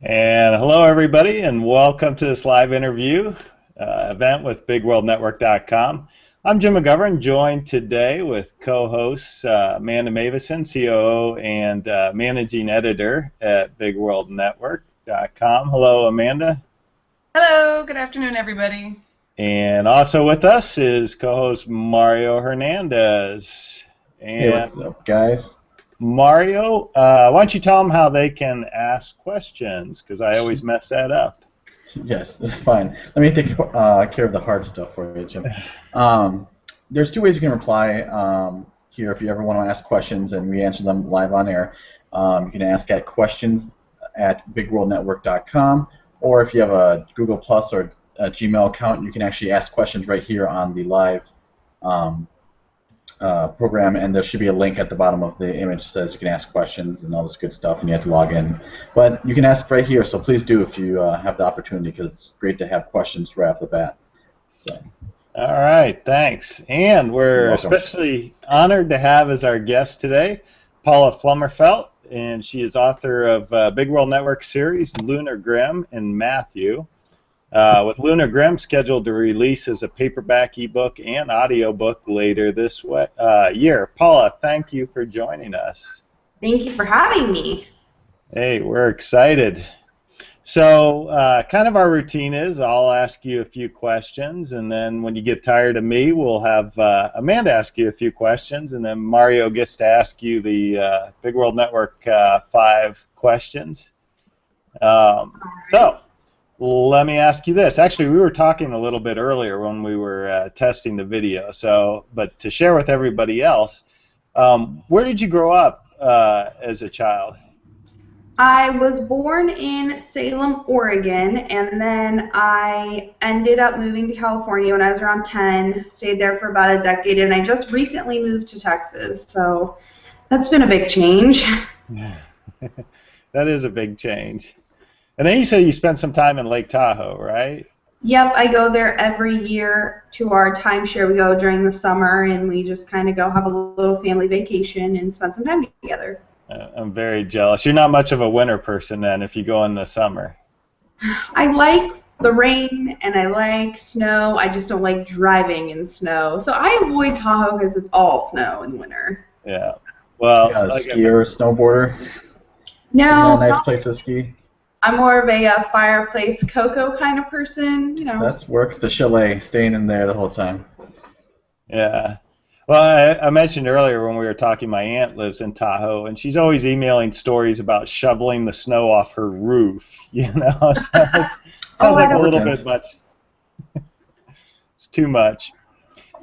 And hello, everybody, and welcome to this live interview event with BigWorldNetwork.com. I'm Jim McGovern, joined today with co-hosts Amanda Mavison, COO and Managing Editor at BigWorldNetwork.com. Hello, Amanda. Hello, good afternoon, everybody. And also with us is co-host Mario Hernandez. And hey, what's up, guys? Mario, why don't you tell them how they can ask questions, because I always mess that up. Yes, it's fine. Let me take care of the hard stuff for you, Jim. There's two ways you can reply here if you ever want to ask questions and we answer them live on air. You can ask at questions@bigworldnetwork.com, or if you have a Google Plus or a Gmail account, you can actually ask questions right here on the live program, and there should be a link at the bottom of the image that says you can ask questions and all this good stuff, and you have to log in. But you can ask right here, so please do if you have the opportunity, because it's great to have questions right off the bat. So. All right, thanks. And we're especially honored to have as our guest today Paula Flumerfelt, and she is author of Big World Network series Lunar Grim and Mathieu. With Lunar Grim scheduled to release as a paperback, ebook, and audiobook later this year. Paula, thank you for joining us. Thank you for having me. Hey, we're excited. So kind of our routine is I'll ask you a few questions, and then when you get tired of me, we'll have Amanda ask you a few questions, and then Mario gets to ask you the Big World Network 5 questions. So let me ask you this. Actually, we were talking a little bit earlier when we were testing the video. But to share with everybody else, where did you grow up as a child? I was born in Salem, Oregon, and then I ended up moving to California when I was around 10, stayed there for about a decade, and I just recently moved to Texas. So that's been a big change. That is a big change. And then you said you spent some time in Lake Tahoe, right? Yep, I go there every year to our timeshare. We go during the summer, and we just kind of go have a little family vacation and spend some time together. I'm very jealous. You're not much of a winter person then if you go in the summer. I like the rain and I like snow. I just don't like driving in snow. So I avoid Tahoe because it's all snow in winter. Yeah. Well, you got a skier or snowboarder? No. Isn't that a nice place to ski? I'm more of a fireplace cocoa kind of person, you know. That works. The chalet, staying in there the whole time. Yeah. Well, I mentioned earlier when we were talking, my aunt lives in Tahoe, and she's always emailing stories about shoveling the snow off her roof. You know, so it sounds like a little bit much. It's too much.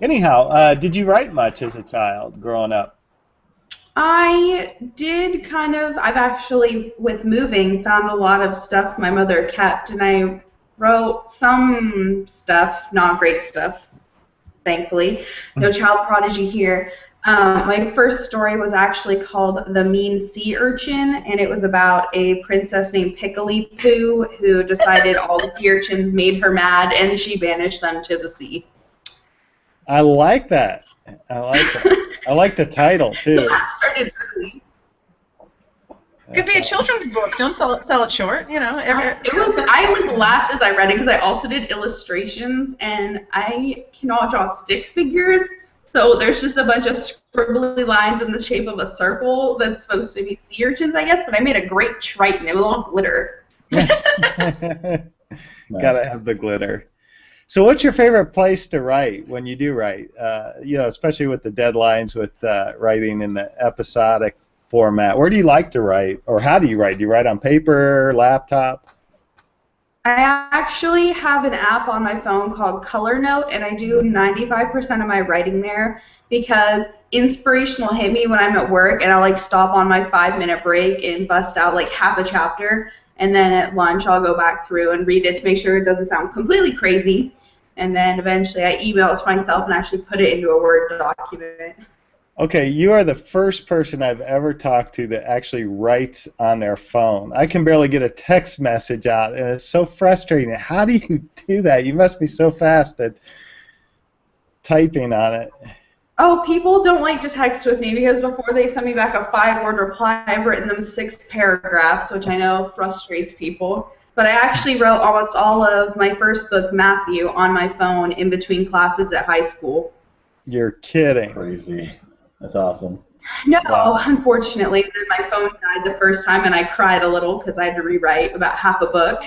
Anyhow, did you write much as a child growing up? I did kind of. I've actually, with moving, found a lot of stuff my mother kept, and I wrote some stuff, not great stuff, thankfully. No child prodigy here. My first story was actually called The Mean Sea Urchin, and it was about a princess named Pickly Poo who decided all the sea urchins made her mad, and she banished them to the sea. I like that. I like that. I like the title, too. So that started early. Could be a children's book. Don't sell it short. You know. I always laughed as I read it because I also did illustrations, and I cannot draw stick figures. So there's just a bunch of scribbly lines in the shape of a circle that's supposed to be sea urchins, I guess. But I made a great triton. It was all glitter. Gotta have the glitter. So what's your favorite place to write when you do write? You know, especially with the deadlines with writing in the episodic format. Where do you like to write, or how do you write? Do you write on paper, laptop? I actually have an app on my phone called Color Note, and I do 95% of my writing there because inspiration will hit me when I'm at work, and I'll like stop on my 5-minute break and bust out like half a chapter, and then at lunch I'll go back through and read it to make sure it doesn't sound completely crazy, and then eventually I email it to myself and actually put it into a Word document. Okay, you are the first person I've ever talked to that actually writes on their phone. I can barely get a text message out, and it's so frustrating. How do you do that? You must be so fast at typing on it. Oh, people don't like to text with me because before they send me back a 5-word reply, I've written them 6 paragraphs, which I know frustrates people. But I actually wrote almost all of my first book, Mathieu, on my phone in between classes at high school. You're kidding. Crazy. That's awesome. No, Wow. unfortunately. Then my phone died the first time, and I cried a little because I had to rewrite about half a book.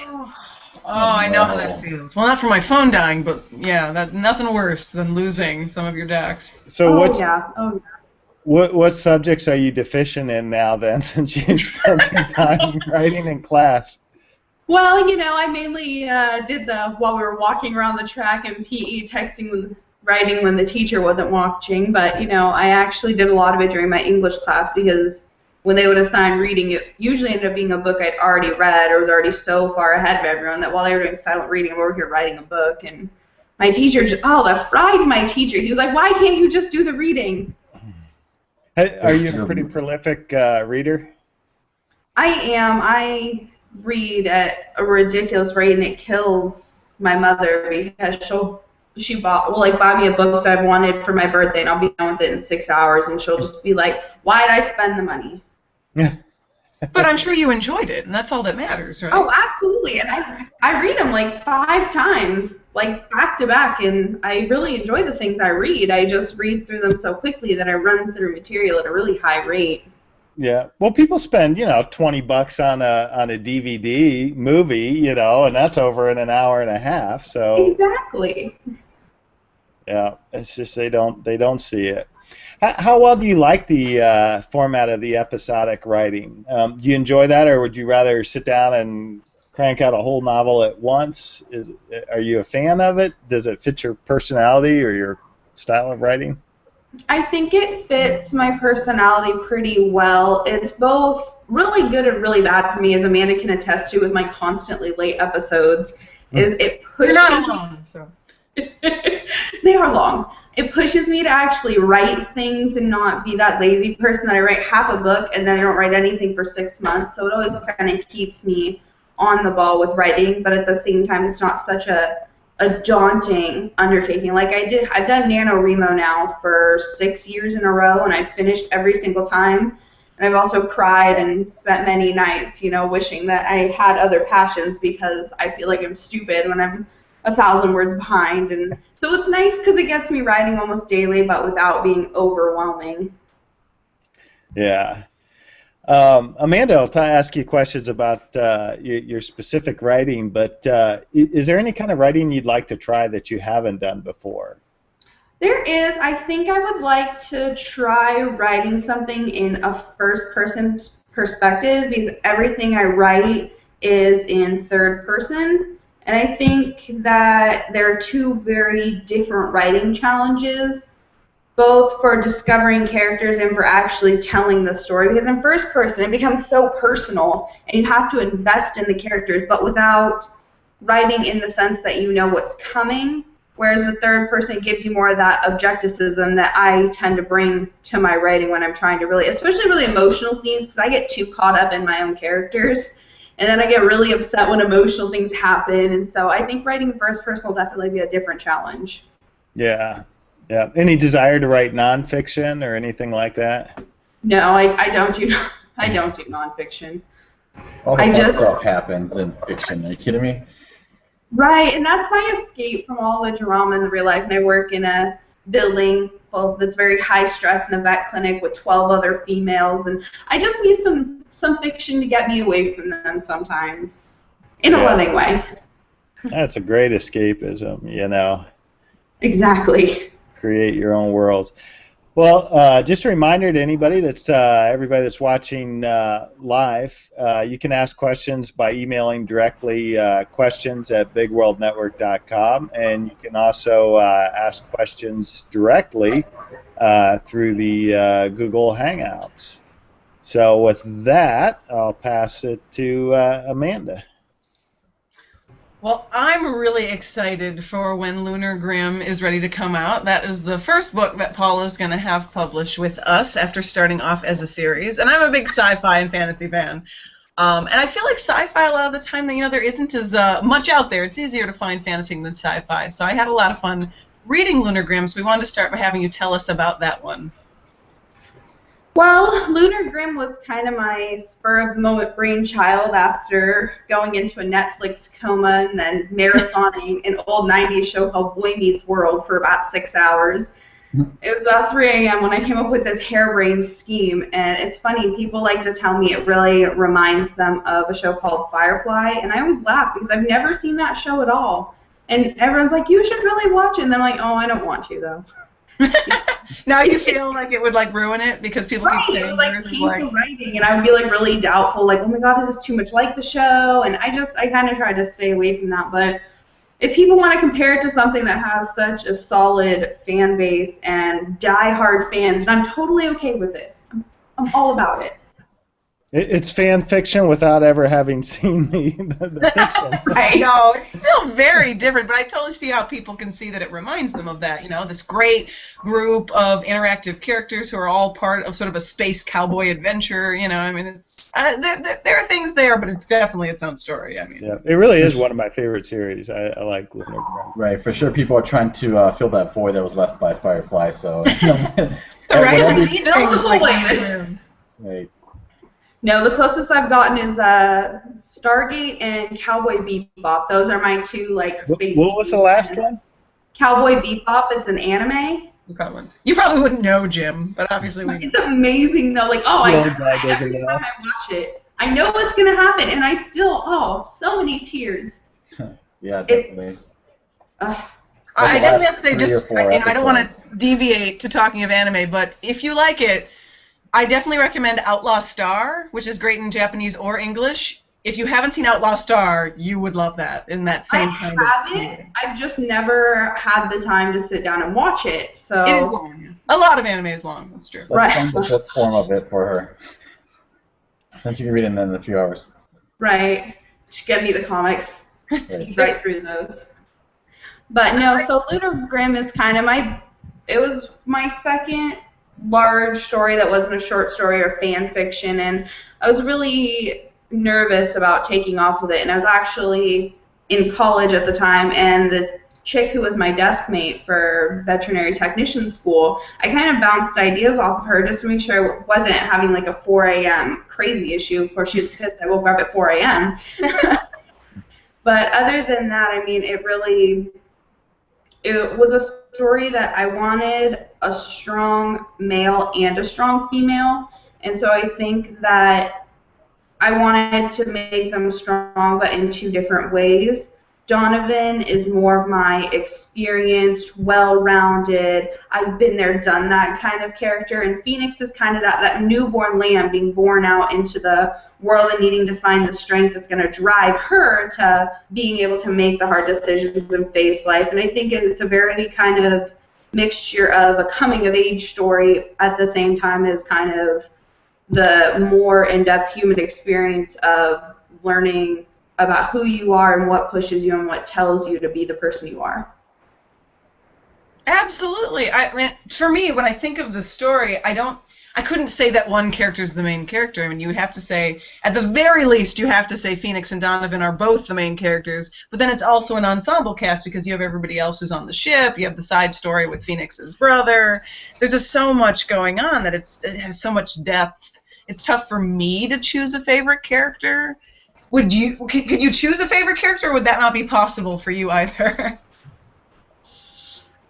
Oh, I know how that feels. Well, not for my phone dying, but yeah, nothing worse than losing some of your decks. So Oh, yeah. what subjects are you deficient in now then, since you spent some time writing in class? Well, I mainly did while we were walking around the track and PE, texting, writing when the teacher wasn't watching. But, I actually did a lot of it during my English class because when they would assign reading, it usually ended up being a book I'd already read or was already so far ahead of everyone that while they were doing silent reading, I'm over here writing a book. And my teacher that fried my teacher. He was like, why can't you just do the reading? Hey, are you a pretty prolific reader? I am. I read at a ridiculous rate, and it kills my mother because she will buy me a book that I've wanted for my birthday, and I'll be done with it in 6 hours, and she'll just be like, "Why'd I spend the money?" But I'm sure you enjoyed it, and that's all that matters, right? Oh, absolutely. And I read them 5 times, back to back, and I really enjoy the things I read. I just read through them so quickly that I run through material at a really high rate. Yeah. Well, people spend, $20 on a DVD movie, and that's over in an hour and a half. So Exactly. yeah, it's just they don't see it. How well do you like the format of the episodic writing? Do you enjoy that, or would you rather sit down and crank out a whole novel at once? Are you a fan of it? Does it fit your personality or your style of writing? I think it fits my personality pretty well. It's both really good and really bad for me, as Amanda can attest to with my constantly late episodes. Is it pushes You're not alone, so. They are long. It pushes me to actually write things and not be that lazy person that I write half a book and then I don't write anything for 6 months. So it always kind of keeps me on the ball with writing, but at the same time, it's not such a daunting undertaking. I've done NaNoWriMo now for 6 years in a row, and I've finished every single time. And I've also cried and spent many nights, wishing that I had other passions because I feel like I'm stupid when I'm 1,000 words behind. And so it's nice because it gets me writing almost daily, but without being overwhelming. Yeah. Amanda, I'll ask you questions about your specific writing, but is there any kind of writing you'd like to try that you haven't done before? There is. I think I would like to try writing something in a first-person perspective because everything I write is in third person. And I think that there are 2 very different writing challenges, both for discovering characters and for actually telling the story. Because in first person, it becomes so personal, and you have to invest in the characters, but without writing in the sense that you know what's coming. Whereas with third person, it gives you more of that objectivism that I tend to bring to my writing when I'm trying to especially really emotional scenes, because I get too caught up in my own characters. And then I get really upset when emotional things happen. And so I think writing in first person will definitely be a different challenge. Yeah. Yeah. Any desire to write nonfiction or anything like that? No, I don't do nonfiction. All the fun stuff happens in fiction. Are you kidding me? Right, and that's my escape from all the drama in the real life. And I work in a building that's very high stress in a vet clinic with 12 other females, and I just need some fiction to get me away from them sometimes, in a loving way. That's a great escapism, Exactly. Create your own worlds. Well, just a reminder to anybody everybody that's watching live, you can ask questions by emailing directly questions@bigworldnetwork.com, and you can also ask questions directly through the Google Hangouts. So with that, I'll pass it to Amanda. Well, I'm really excited for when Lunar Grim is ready to come out. That is the first book that Paula is going to have published with us after starting off as a series. And I'm a big sci-fi and fantasy fan. And I feel like sci-fi a lot of the time, there isn't as much out there. It's easier to find fantasy than sci-fi. So I had a lot of fun reading Lunar Grim, so we wanted to start by having you tell us about that one. Well, Lunar Grim was kind of my spur-of-the-moment brainchild after going into a Netflix coma and then marathoning an old 90s show called Boy Meets World for about 6 hours. It was about 3 a.m. when I came up with this harebrained scheme, and it's funny, people like to tell me it really reminds them of a show called Firefly, and I always laugh because I've never seen that show at all. And everyone's like, you should really watch it, and I'm like, oh, I don't want to, though. Now you feel like it would like ruin it because people keep saying yours is like writing, and I would be like really doubtful, like, oh my god, is this too much like the show? And I kind of try to stay away from that. But if people want to compare it to something that has such a solid fan base and die-hard fans, then I'm totally okay with this. I'm all about it. It's fan fiction without ever having seen the fiction. I know, it's still very different, but I totally see how people can see that it reminds them of that, you know, this great group of interactive characters who are all part of sort of a space cowboy adventure, you know, I mean, it's there are things there, but it's definitely its own story, I mean. Yeah, it really is one of my favorite series. I like Lunar Grim. Right, for sure people are trying to fill that void that was left by Firefly, so... Right, we need things like Lunar Grim. Right. No, the closest I've gotten is Stargate and Cowboy Bebop. Those are my two, like, space... What was the last one? Cowboy Bebop. It's an anime. You probably wouldn't know, Jim, but obviously we... It's amazing, though. Like, oh, every time I watch it, I know what's going to happen, and I still, so many tears. Yeah, definitely. I definitely have to say, just, I don't want to deviate to talking of anime, but if you like it, I definitely recommend Outlaw Star, which is great in Japanese or English. If you haven't seen Outlaw Star, you would love that in that same kind of scene. I've just never had the time to sit down and watch it. So it is long. A lot of anime is long. That's true. Let's find the book form of it for her. Then she can read it in a few hours. Right. She get me the comics. Right through those. But no, so Lunar Grim is kind of it was my second large story that wasn't a short story or fan fiction, and I was really nervous about taking off with it, and I was actually in college at the time, and the chick who was my desk mate for veterinary technician school, I kind of bounced ideas off of her just to make sure I wasn't having like a 4 a.m. crazy issue. Of course, she was pissed I woke up at 4 a.m. But other than that, I mean, it was a story that I wanted a strong male and a strong female, and so I think that I wanted to make them strong but in two different ways. Donovan is more of my experienced, well-rounded, I've been there, done that kind of character, and Phoenix is kind of that newborn lamb being born out into the world and needing to find the strength that's going to drive her to being able to make the hard decisions and face life. And I think it's a very kind of mixture of a coming-of-age story at the same time as kind of the more in-depth human experience of learning about who you are and what pushes you and what tells you to be the person you are. Absolutely. I mean, for me, when I think of the story, I couldn't say that one character is the main character. I mean, you would have to say, at the very least, you have to say Phoenix and Donovan are both the main characters, but then it's also an ensemble cast because you have everybody else who's on the ship, you have the side story with Phoenix's brother. There's just so much going on that it has so much depth. It's tough for me to choose a favorite character. Could you choose a favorite character, or would that not be possible for you either?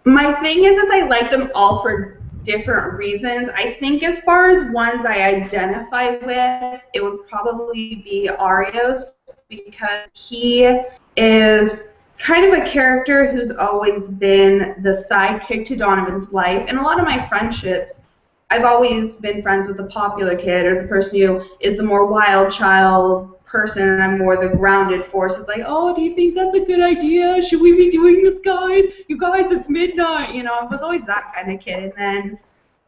My thing is I like them all for different reasons. I think as far as ones I identify with, it would probably be Arios, because he is kind of a character who's always been the sidekick to Donovan's life. And a lot of my friendships, I've always been friends with the popular kid or the person who is the more wild child person, and I'm more the grounded force. It's like, oh, do you think that's a good idea? Should we be doing this, guys? You guys, it's midnight. You know, I was always that kind of kid. And then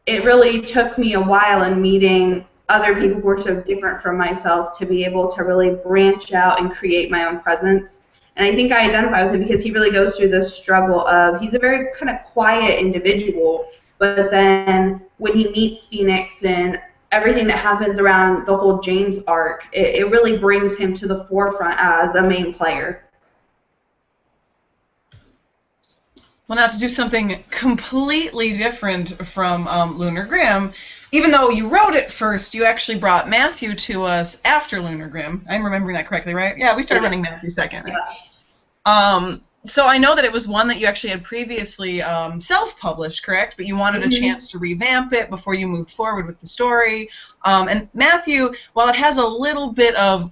it really took me a while in meeting other people who were so different from myself to be able to really branch out and create my own presence. And I think I identify with him because he really goes through this struggle of, he's a very kind of quiet individual, but then when he meets Phoenix and everything that happens around the whole James arc, it really brings him to the forefront as a main player. Well, now to do something completely different from Lunar Grim, even though you wrote it first, you actually brought Mathieu to us after Lunar Grim. I'm remembering that correctly, right? Yeah, we started running Mathieu second, right? Yeah. So I know that it was one that you actually had previously self-published, correct? But you wanted a chance to revamp it before you moved forward with the story. And Mathieu, while it has a little bit of,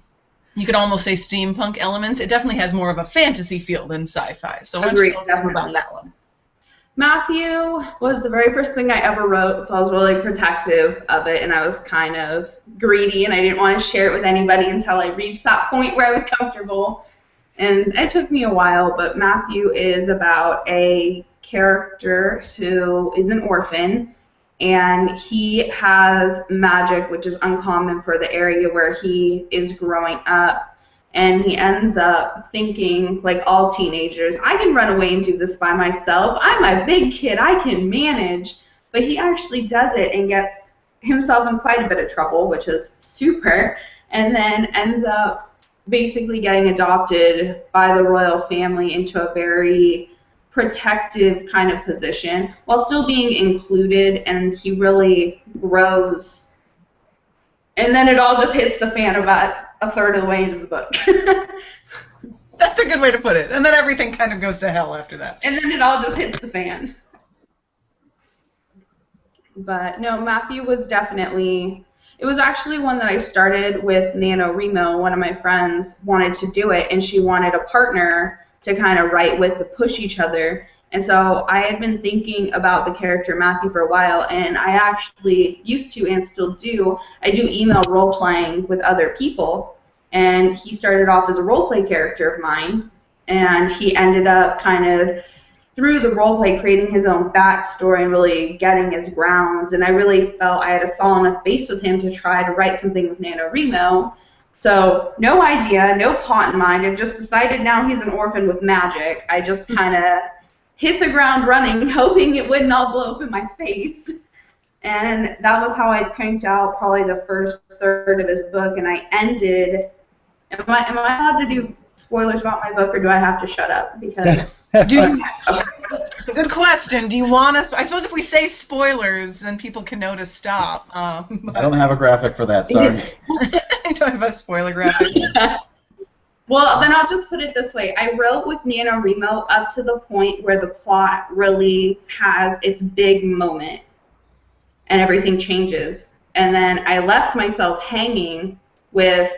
you could almost say steampunk elements, it definitely has more of a fantasy feel than sci-fi. So why don't you tell us more about that one? Mathieu was the very first thing I ever wrote, so I was really protective of it, and I was kind of greedy, and I didn't want to share it with anybody until I reached that point where I was comfortable. And it took me a while, but Mathieu is about a character who is an orphan, and he has magic, which is uncommon for the area where he is growing up. And he ends up thinking, like all teenagers, I can run away and do this by myself. I'm a big kid. I can manage. But he actually does it and gets himself in quite a bit of trouble, which is super, and then ends up basically getting adopted by the royal family into a very protective kind of position while still being included, and he really grows. And then it all just hits the fan about a third of the way into the book. That's a good way to put it. And then everything kind of goes to hell after that. And then it all just hits the fan. But no, Mathieu was definitely, it was actually one that I started with NaNoWriMo. One of my friends wanted to do it, and she wanted a partner to kind of write with, to push each other. And so I had been thinking about the character Mathieu for a while, and I actually used to and still do. I do email role-playing with other people, and he started off as a role-play character of mine, and he ended up kind of, through the role-play, creating his own backstory and really getting his grounds. And I really felt I had a solid enough base with him to try to write something with NaNoWriMo. So no idea, no plot in mind. I just decided now he's an orphan with magic. I just kind of hit the ground running, hoping it wouldn't all blow up in my face. And that was how I cranked out probably the first third of his book, and I ended. Am I allowed to do spoilers about my book, or do I have to shut up? Because it's a good question. Do you want us? I suppose if we say spoilers, then people can know to stop. I don't have a graphic for that. Sorry. I don't have a spoiler graphic. Well, then I'll just put it this way. I wrote with NaNoWriMo up to the point where the plot really has its big moment and everything changes. And then I left myself hanging with,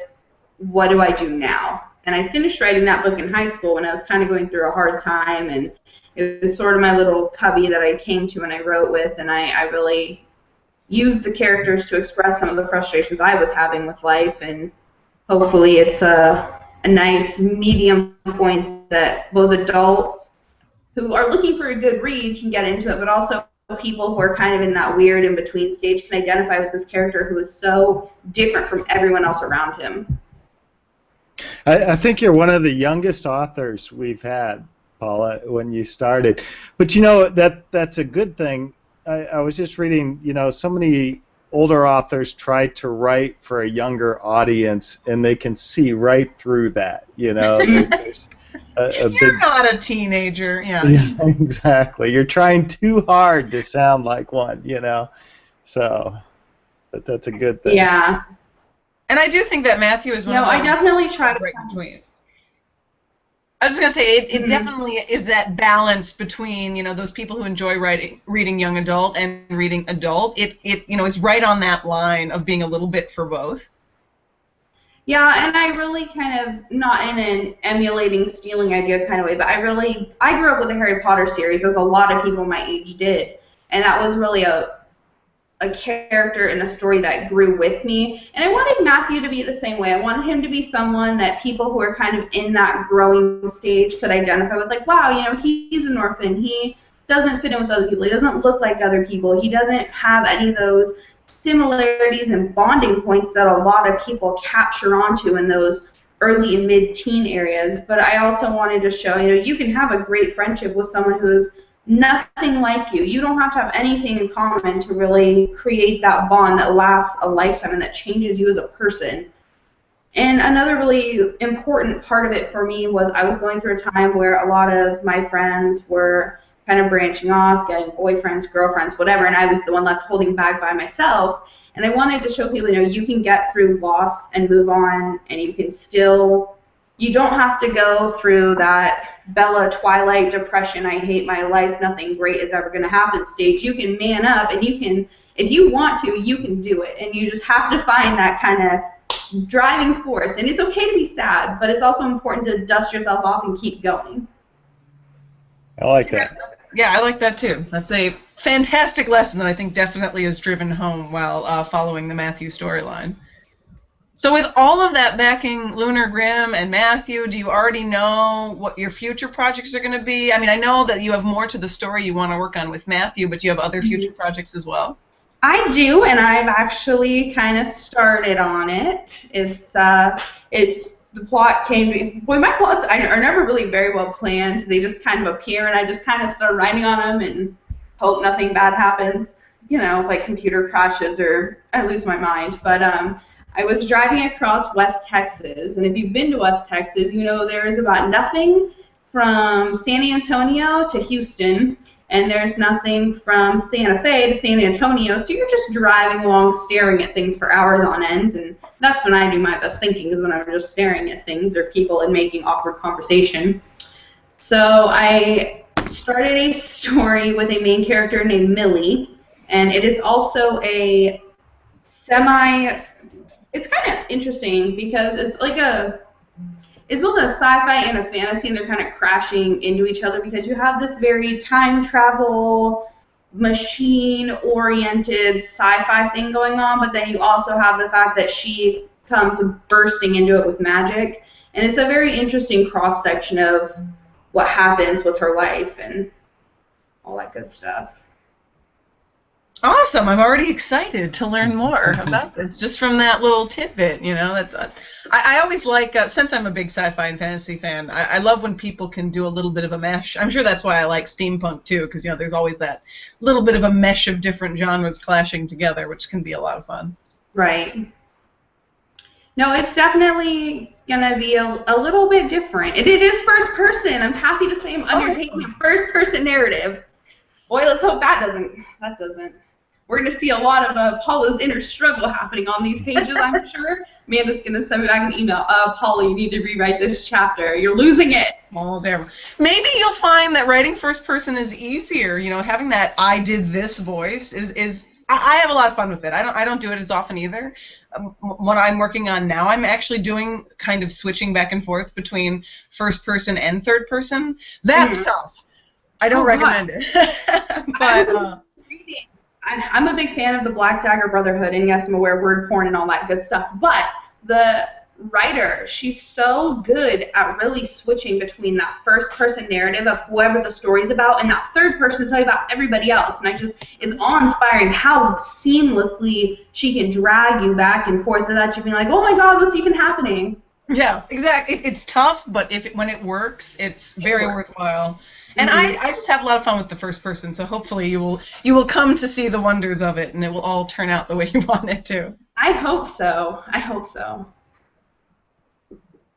what do I do now? And I finished writing that book in high school when I was kind of going through a hard time, and it was sort of my little cubby that I came to and I wrote with, and I really used the characters to express some of the frustrations I was having with life, and hopefully it's a nice medium point that both adults who are looking for a good read can get into it, but also people who are kind of in that weird in-between stage can identify with this character who is so different from everyone else around him. I think you're one of the youngest authors we've had, Paula, when you started. But you know, that's a good thing. I was just reading, you know, so many older authors try to write for a younger audience, and they can see right through that, you know. There's You're not a teenager. Yeah, exactly. You're trying too hard to sound like one, you know. So, but that's a good thing. Yeah. And I do think that Mathieu is one of the... I definitely try to... Right between. I was just going to say, it definitely is that balance between, you know, those people who enjoy reading young adult and reading adult. It you know, is right on that line of being a little bit for both. Yeah, and I really kind of, not in an emulating, stealing idea kind of way, but I grew up with the Harry Potter series, as a lot of people my age did. And that was really a character in a story that grew with me. And I wanted Mathieu to be the same way. I wanted him to be someone that people who are kind of in that growing stage could identify with, like, wow, you know, he's an orphan. He doesn't fit in with other people. He doesn't look like other people. He doesn't have any of those similarities and bonding points that a lot of people capture onto in those early and mid-teen areas. But I also wanted to show, you know, you can have a great friendship with someone who's nothing like you. You don't have to have anything in common to really create that bond that lasts a lifetime and that changes you as a person. And another really important part of it for me was I was going through a time where a lot of my friends were kind of branching off, getting boyfriends, girlfriends, whatever, and I was the one left holding back by myself. And I wanted to show people, you can get through loss and move on, and you can still, you don't have to go through that Bella Twilight depression, I hate my life, nothing great is ever going to happen stage. You can man up, and you can, if you want to, you can do it. And you just have to find that kind of driving force. And it's okay to be sad, but it's also important to dust yourself off and keep going. I like that. Yeah, I like that too. That's a fantastic lesson that I think definitely is driven home while following the Mathieu storyline. So with all of that backing Lunar Grim and Mathieu, do you already know what your future projects are going to be? I mean, I know that you have more to the story you want to work on with Mathieu, but do you have other future projects as well? I do, and I've actually kind of started on it. It's the plot came to me. Boy, my plots are never really very well planned. They just kind of appear, and I just kind of start writing on them and hope nothing bad happens. Like computer crashes or I lose my mind. But I was driving across West Texas, and if you've been to West Texas, there is about nothing from San Antonio to Houston, and there's nothing from Santa Fe to San Antonio, so you're just driving along staring at things for hours on end, and that's when I do my best thinking, is when I'm just staring at things or people and making awkward conversation. So I started a story with a main character named Millie, and it is also a it's kind of interesting because it's like it's both a sci-fi and a fantasy, and they're kind of crashing into each other because you have this very time travel, machine-oriented sci-fi thing going on, but then you also have the fact that she comes bursting into it with magic, and it's a very interesting cross-section of what happens with her life and all that good stuff. Awesome! I'm already excited to learn more about this just from that little tidbit. That's I always like, since I'm a big sci-fi and fantasy fan, I love when people can do a little bit of a mesh. I'm sure that's why I like steampunk too, because there's always that little bit of a mesh of different genres clashing together, which can be a lot of fun. Right. No, it's definitely gonna be a little bit different. It is first person. I'm happy to say I'm undertaking a first person narrative. Boy, let's hope that doesn't. We're going to see a lot of Paula's inner struggle happening on these pages, I'm sure. Amanda's going to send me back an email. Paula, you need to rewrite this chapter. You're losing it. Oh, damn. Maybe you'll find that writing first person is easier. Having that I did this voice is I have a lot of fun with it. I don't do it as often either. What I'm working on now, I'm actually doing kind of switching back and forth between first person and third person. That's tough. I don't recommend it. But I'm a big fan of the Black Dagger Brotherhood, and yes, I'm aware of word porn and all that good stuff, but the writer, she's so good at really switching between that first-person narrative of whoever the story's about and that third person to tell you about everybody else, and it's awe-inspiring how seamlessly she can drag you back and forth to that, you'd be like, oh my god, what's even happening? Yeah, exactly. It's tough, but when it works, it's very worthwhile. And I just have a lot of fun with the first person, so hopefully you will come to see the wonders of it, and it will all turn out the way you want it to. I hope so. I hope so.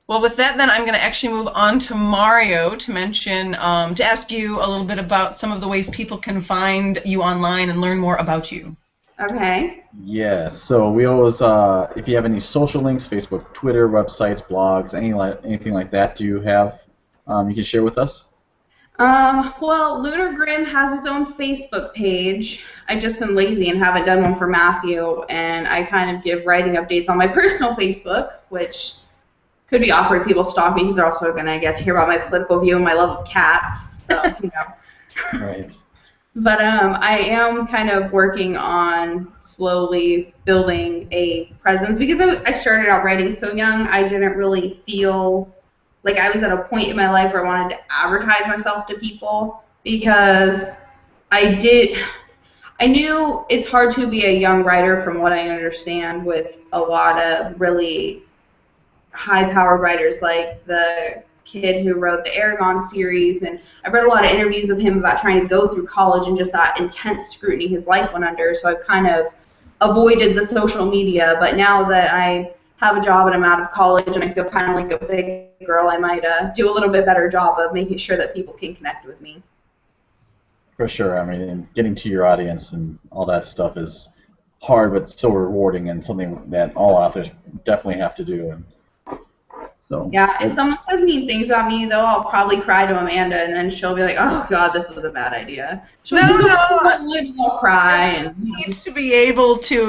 Well, with that, then I'm going to actually move on to Mario to mention, to ask you a little bit about some of the ways people can find you online and learn more about you. Okay. Yes. So we always, if you have any social links, Facebook, Twitter, websites, blogs, anything like that, do you have? You can share with us. Well, Lunar Grim has its own Facebook page. I've just been lazy and haven't done one for Mathieu, and I kind of give writing updates on my personal Facebook, which could be awkward. People stalk me because they're also going to get to hear about my political view and my love of cats, so, Right. But I am kind of working on slowly building a presence, because I started out writing so young, I didn't really feel like I was at a point in my life where I wanted to advertise myself to people, because I knew it's hard to be a young writer from what I understand, with a lot of really high-powered writers like the kid who wrote the Aragon series, and I've read a lot of interviews of him about trying to go through college and just that intense scrutiny his life went under, so I've kind of avoided the social media, but now that I have a job and I'm out of college and I feel kind of like a big girl, I might do a little bit better job of making sure that people can connect with me. For sure. I mean, and getting to your audience and all that stuff is hard, but so rewarding, and something that all authors definitely have to do. And so. Yeah, if someone says mean things about me, though, I'll probably cry to Amanda, and then she'll be like, "Oh God, this was a bad idea." I'll cry. And needs to be able to,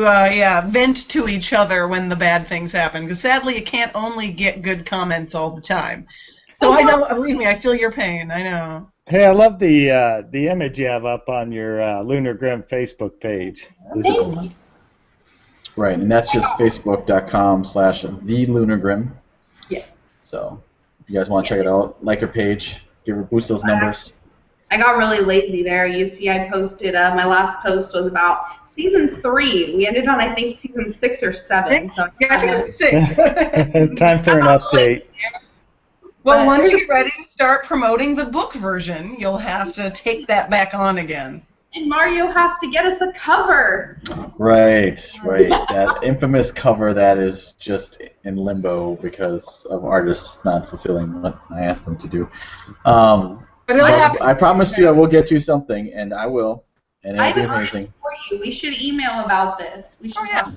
vent to each other when the bad things happen. Because sadly, you can't only get good comments all the time. So I know, believe me, I feel your pain. I know. Hey, I love the image you have up on your Lunar Grim Facebook page. Thank you. Right, and that's just facebook.com/thelunargrim. Yes. So if you guys want to check it out, like her page, give her boost those numbers. I got really lazy there. You see, I posted, my last post was about season 3. We ended on, I think, season 6 or 7. So I think it's 6. Time for an update. Well, once you get ready to start promoting the book version, you'll have to take that back on again. And Mario has to get us a cover. Right. That infamous cover that is just in limbo because of artists not fulfilling what I asked them to do. But I promised you I will get you something, and I will. And it'll be amazing. For you. We should email about this. We should yeah.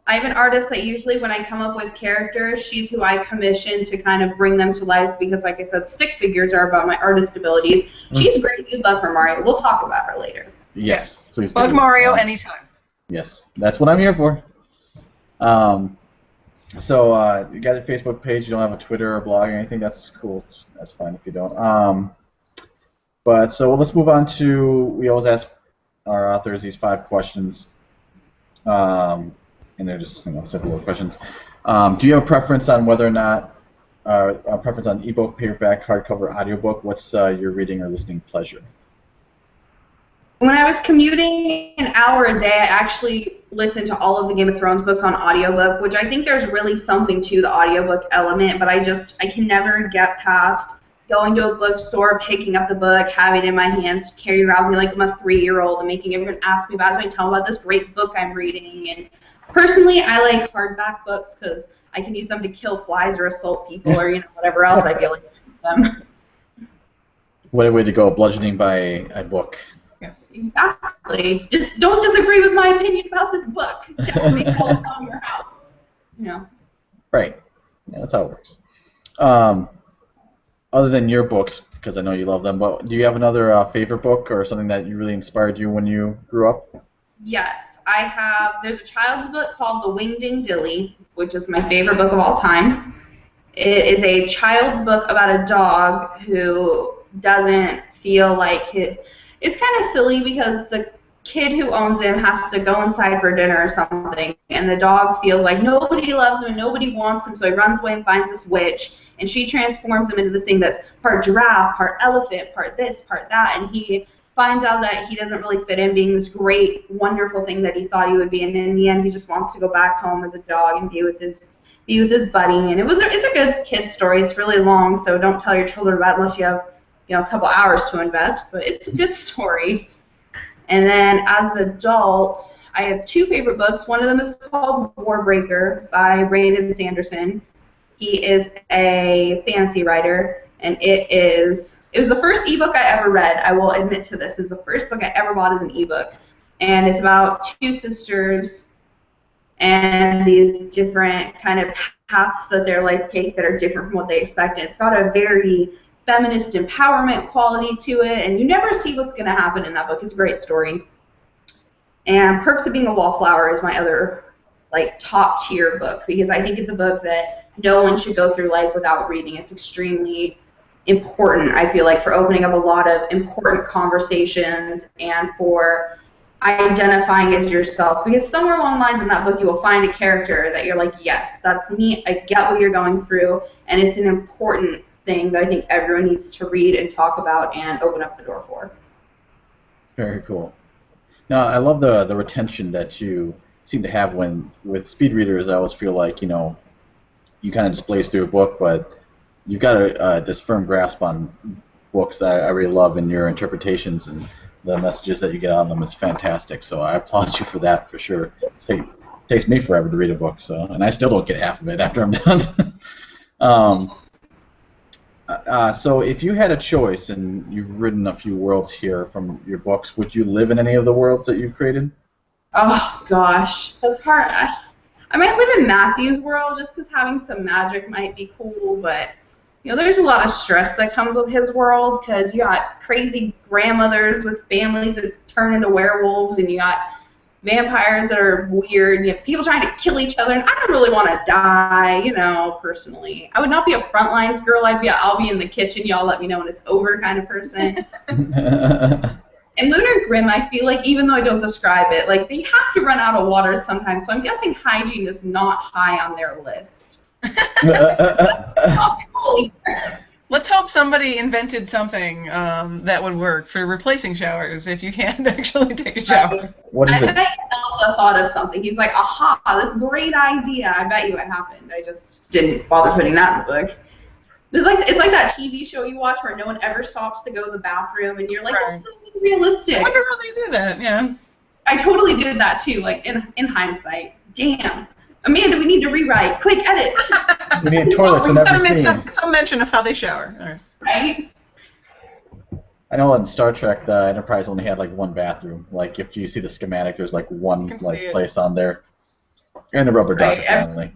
I have an artist that usually when I come up with characters, she's who I commission to kind of bring them to life because, like I said, stick figures are about my artist abilities. She's great. You'd love her, Mario. We'll talk about her later. Yes, please do. Bug Mario anytime. Yes, that's what I'm here for. So you got a Facebook page. You don't have a Twitter or blog or anything. That's cool. That's fine if you don't. But so let's move on to, we always ask our authors these 5 questions. And they're just simple little questions. Do you have a preference on whether or not, a preference on ebook, paperback, hardcover, audiobook? What's your reading or listening pleasure? When I was commuting an hour a day, I actually listened to all of the Game of Thrones books on audiobook, which I think there's really something to the audiobook element, but I can never get past going to a bookstore, picking up the book, having it in my hands, carrying it around me like I'm a 3-year-old and making everyone ask me about it, so I tell them about this great book I'm reading. And personally, I like hardback books because I can use them to kill flies or assault people or whatever else I feel like them. What a way to go, bludgeoning by a book. Yeah, exactly. Just don't disagree with my opinion about this book. Definitely call it on your house. Right. Yeah, that's how it works. Other than your books, because I know you love them, but do you have another favorite book or something that really inspired you when you grew up? Yes, I have. There's a child's book called The Wingding Dilly, which is my favorite book of all time. It is a child's book about a dog who doesn't feel like it. It's kind of silly because the kid who owns him has to go inside for dinner or something, and the dog feels like nobody loves him and nobody wants him, so he runs away and finds this witch, and she transforms him into this thing that's part giraffe, part elephant, part this, part that, and he finds out that he doesn't really fit in being this great, wonderful thing that he thought he would be, and in the end he just wants to go back home as a dog and be with his buddy. And it's a good kid story. It's really long, so don't tell your children about it unless you have a couple hours to invest, but it's a good story. And then as an adult, I have 2 favorite books. One of them is called Warbreaker by Brandon Sanderson. He is a fantasy writer, and it was the first ebook I ever read. I will admit to this. It's the first book I ever bought as an ebook. And it's about 2 sisters and these different kind of paths that their life take that are different from what they expected. It's got a very feminist empowerment quality to it, and you never see what's going to happen in that book. It's a great story. And Perks of Being a Wallflower is my other top tier book, because I think it's a book that no one should go through life without reading. It's extremely important, I feel like, for opening up a lot of important conversations and for identifying as yourself, because somewhere along the lines in that book you will find a character that you're like, yes, that's me, I get what you're going through, and it's an important thing that I think everyone needs to read and talk about and open up the door for. Very cool. Now, I love the retention that you seem to have with speed readers. I always feel like, you kind of just blaze through a book, but you've got this firm grasp on books that I really love, and your interpretations and the messages that you get out of them is fantastic. So I applaud you for that, for sure. It takes me forever to read a book, and I still don't get half of it after I'm done. So if you had a choice, and you've written a few worlds here from your books, would you live in any of the worlds that you've created? Oh gosh, that's hard. I might live in Matthew's world just because having some magic might be cool, but there's a lot of stress that comes with his world because you got crazy grandmothers with families that turn into werewolves, and you got vampires that are weird. You have people trying to kill each other, and I don't really want to die, personally. I would not be a front lines girl. I'll be in the kitchen. Y'all let me know when it's over kind of person. And Lunar Grim, I feel like, even though I don't describe it, like they have to run out of water sometimes, so I'm guessing hygiene is not high on their list. Let's hope somebody invented something that would work for replacing showers if you can't actually take a shower. What is it? I bet Elsa thought of something. He's like, aha, this great idea. I bet you it happened. I just didn't bother putting that in the book. It's like that TV show you watch where no one ever stops to go to the bathroom, and you're like, right. Oh, this is realistic. I wonder how they do that, yeah. I totally did that too, like in hindsight. Damn. Amanda, we need to rewrite. Quick, edit. We need toilets in every scene. Some mention of how they shower. All right. Right? I know in Star Trek, the Enterprise only had like one bathroom. Like if you see the schematic, there's like one place on there, and a rubber duck apparently.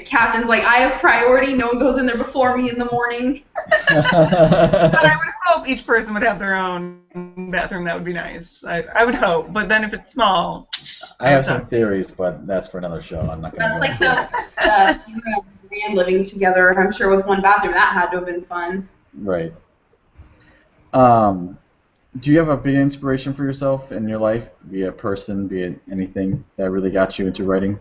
Captain's like, I have priority. No one goes in there before me in the morning. But I would hope each person would have their own bathroom. That would be nice. I would hope. But then if it's small, I have some theories, but that's for another show. I'm not going to. That's like the and living together. I'm sure with one bathroom, that had to have been fun. Right. Do you have a big inspiration for yourself in your life, be it a person, be it anything that really got you into writing?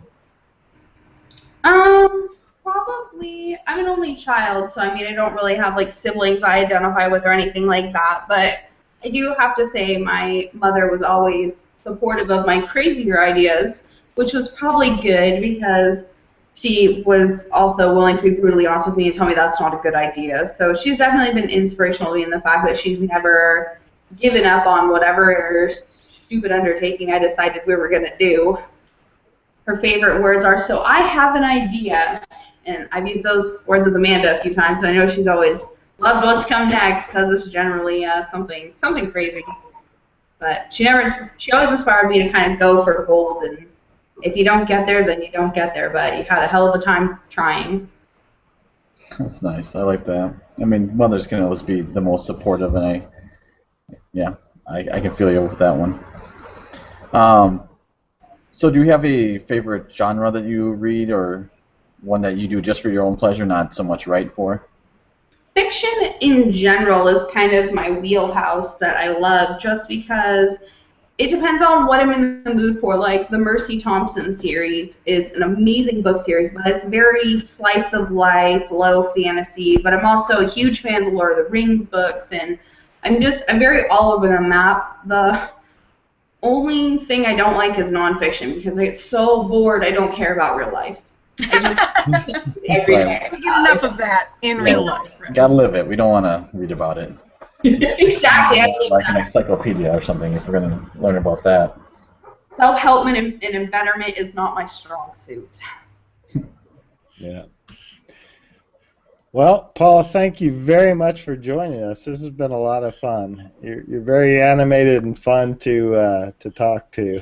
Probably, I'm an only child, so I don't really have like siblings I identify with or anything like that, but I do have to say my mother was always supportive of my crazier ideas, which was probably good because she was also willing to be brutally honest with me and tell me that's not a good idea. So she's definitely been inspirational to me in the fact that she's never given up on whatever stupid undertaking I decided we were going to do. Her favorite words are, so I have an idea. And I've used those words with Amanda a few times. I know she's always loved what's come next because it's generally something crazy. But she always inspired me to kind of go for gold. And if you don't get there, then you don't get there. But you had a hell of a time trying. That's nice. I like that. I mean, mothers can always be the most supportive, and I can feel you with that one. So do you have a favorite genre that you read, or one that you do just for your own pleasure, not so much write for? Fiction in general is kind of my wheelhouse that I love just because it depends on what I'm in the mood for. Like the Mercy Thompson series is an amazing book series, but it's very slice of life, low fantasy, but I'm also a huge fan of the Lord of the Rings books, and I'm very all over the map. The only thing I don't like is nonfiction because I get so bored I don't care about real life. I just every day. We get enough of that in real life. Right? Gotta live it. We don't want to read about it. Exactly. Like an encyclopedia or something if we're going to learn about that. Self-help and embetterment is not my strong suit. Yeah. Well, Paula, thank you very much for joining us. This has been a lot of fun. You're very animated and fun to talk to.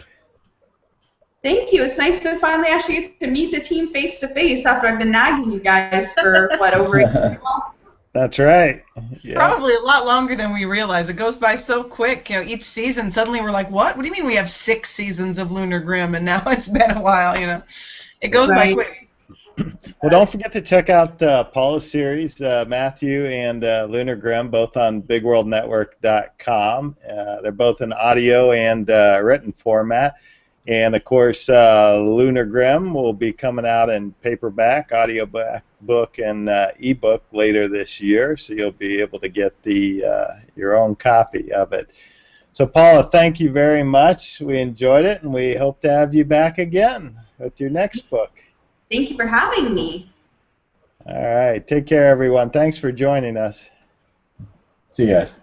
Thank you. It's nice to finally actually get to meet the team face to face after I've been nagging you guys for over a year. That's right. Yeah. Probably a lot longer than we realize. It goes by so quick. Each season, suddenly we're like, what? What do you mean we have 6 seasons of Lunar Grim, and now it's been a while, It goes by quick. Well, don't forget to check out Paula's series, Mathieu and Lunar Grim, both on BigWorldNetwork.com. They're both in audio and written format. And, of course, Lunar Grim will be coming out in paperback, audiobook, and ebook later this year, so you'll be able to get your own copy of it. So, Paula, thank you very much. We enjoyed it, and we hope to have you back again with your next book. Thank you for having me. All right. Take care, everyone. Thanks for joining us. See you guys.